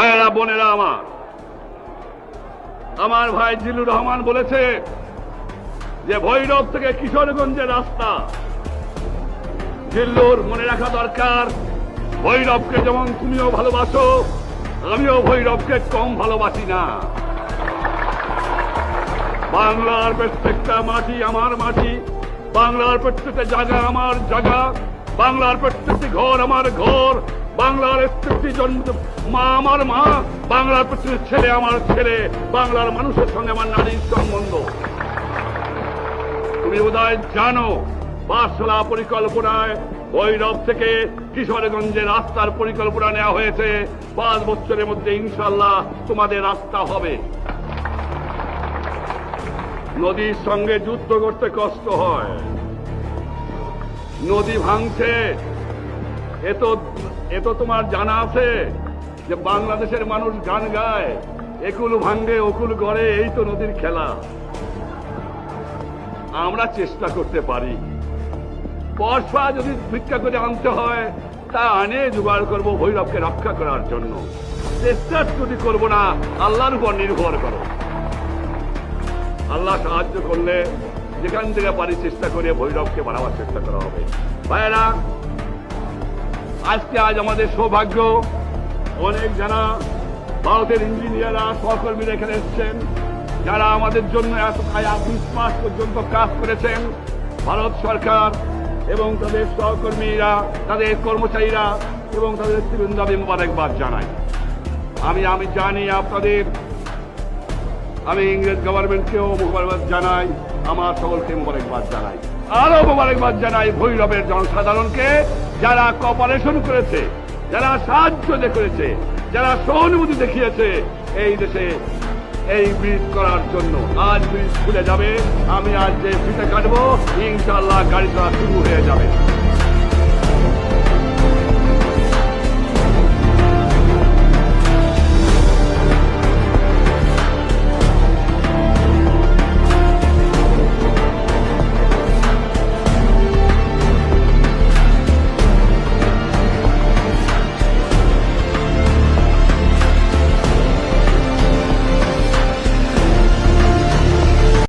ভাইয়েরা বোনেরা আমার ভাই জিল্লুর রহমান বলেছে যে ভৈরব থেকে কিশোরগঞ্জের রাস্তা। জিল্লুর মনে রাখা দরকার, ভৈরবকে যেমন তুমিও ভালোবাসো, আমিও ভৈরবকে কম ভালোবাসি না। বাংলার প্রত্যেকটা মাটি আমার মাটি, বাংলার প্রত্যেকটা জায়গা আমার জায়গা, বাংলার প্রত্যেকটি ঘর আমার ঘর, বাংলার প্রত্যেকটি মা আমার মা, বাংলার প্রত্যেকটি ছেলে আমার ছেলে, বাংলার মানুষের সঙ্গে আমার নারীর সম্বন্ধ। তুমি বোধহয় জানো পাঠশালা পরিকল্পনায় ভৈরব থেকে কিশোরগঞ্জের রাস্তার পরিকল্পনা নেওয়া হয়েছে। 5 বছরের মধ্যে ইনশাল্লাহ তোমাদের রাস্তা হবে। নদীর সঙ্গে যুদ্ধ করতে কষ্ট হয়, নদী ভাঙছে, এ তো তোমার জানা আছে যে বাংলাদেশের মানুষ গান গায়, একুল ভাঙ্গে ওকুল গড়ে, এই তো নদীর খেলা। আমরা চেষ্টা করতে পারি, বর্ষা যদি ভিক্ষা করে আনতে হয় তা আনে জোগাড় করব ভৈরবকে রক্ষা করার জন্য। চেষ্টা যদি করবো না, আল্লাহর উপর নির্ভর করো। আল্লাহ সাহায্য করলে যেখান থেকে পারি চেষ্টা করে ভৈরবকে বাড়াবার চেষ্টা করা হবে। ভাইয়েরা, আজ আমাদের সৌভাগ্য, অনেক যারা ভারতের ইঞ্জিনিয়াররা সহকর্মীরা এখানে এসছেন, যারা আমাদের জন্য এত 20 মাস পর্যন্ত কাজ করেছেন। ভারত সরকার এবং তাদের সহকর্মীরা, তাদের কর্মচারীরা এবং তাদের নেতৃবৃন্দ আমি মোবারকবাদ জানাই। আমি জানি আপনাদের, আমি ইংরেজ গভর্নমেন্টকেও মোবারকবাদ জানাই, আমার সকলকে মোবারকবাদ জানাই। আরো মোবারকবাদ জানাই ভৈরবের জনসাধারণকে, যারা কোঅপারেশন করেছে, যারা সাহায্য করেছে, যারা সহানুভূতি দেখিয়েছে এই দেশে এই ব্রিজ করার জন্য। আজ ব্রিজ খুলে যাবে, আমি আজ যে ফিতে কাটবো, ইনশাআল্লাহ গাড়ি চলা শুরু হয়ে যাবে।